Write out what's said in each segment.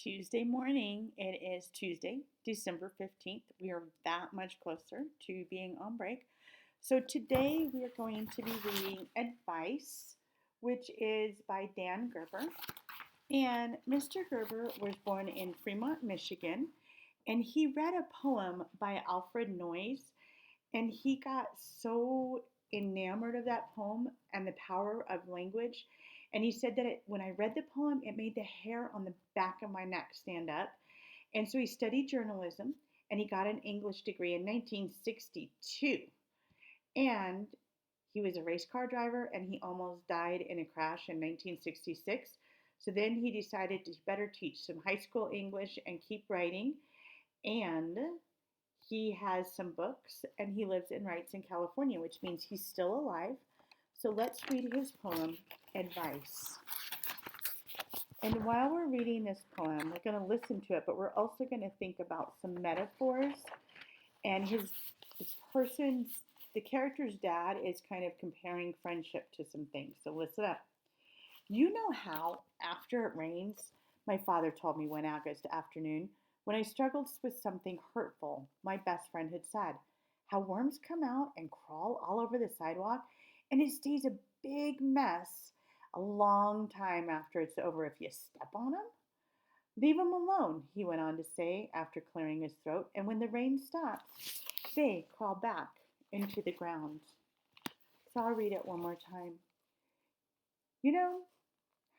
Tuesday morning. It is Tuesday, December 15th. We are that much closer to being on break. So today we are going to be reading Advice, which is by Dan Gerber. And Mr. Gerber was born in Fremont, Michigan, and he read a poem by Alfred Noyes, and he got so enamored of that poem and the power of language. And he said that when I read the poem, it made the hair on the back of my neck stand up. And so he studied journalism and he got an English degree in 1962. And he was a race car driver and he almost died in a crash in 1966. So then he decided to better teach some high school English and keep writing. And he has some books and he lives and writes in California, which means he's still alive. So let's read his poem, Advice. And while we're reading this poem, we're going to listen to it, but we're also going to think about some metaphors. And the character's dad is kind of comparing friendship to some things. So listen up. You know how, after it rains, my father told me one August afternoon, when I struggled with something hurtful, my best friend had said, how worms come out and crawl all over the sidewalk, and it stays a big mess a long time after it's over if you step on them. Leave them alone, he went on to say after clearing his throat, and when the rain stops, they crawl back into the ground. So I'll read it one more time. You know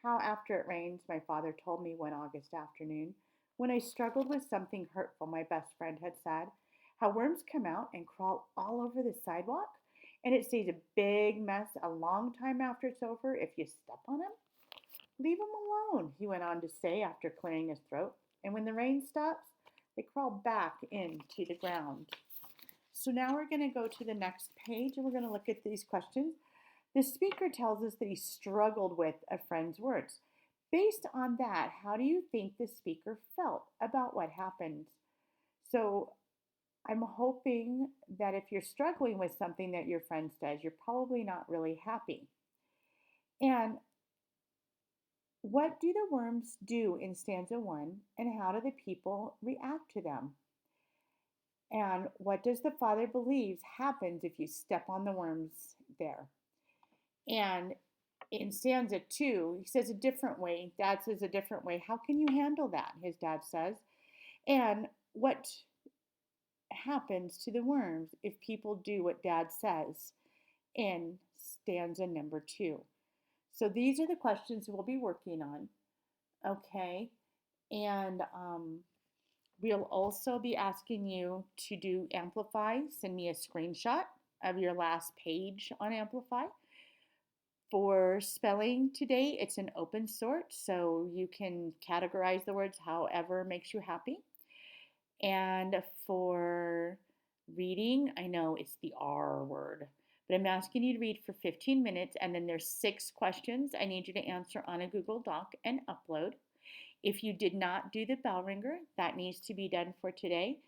how after it rains, my father told me one August afternoon, when I struggled with something hurtful, my best friend had said, how worms come out and crawl all over the sidewalk, and it stays a big mess a long time after it's over if you step on them. Leave them alone, he went on to say after clearing his throat, and when the rain stops, they crawl back into the ground. So now we're going to go to the next page and we're going to look at these questions. The speaker tells us that he struggled with a friend's words. Based on that, how do you think the speaker felt about what happened? So I'm hoping that if you're struggling with something that your friend says, you're probably not really happy. And what do the worms do in stanza 1, and how do the people react to them? And what does the father believes happens if you step on the worms there? And in stanza 2, he says a different way. Dad says a different way. How can you handle that? His dad says. And what happens to the worms if people do what Dad says in stanza number 2? So these are the questions we'll be working on. Okay. And we'll also be asking you to do Amplify. Send me a screenshot of your last page on Amplify. For spelling today, it's an open sort, so you can categorize the words however makes you happy. And for reading, I know it's the R word, but I'm asking you to read for 15 minutes, and then there's 6 questions I need you to answer on a Google Doc and upload. If you did not do the bell ringer, that needs to be done for today,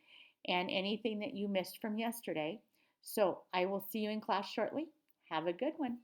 and anything that you missed from yesterday. So I will see you in class shortly. Have a good one.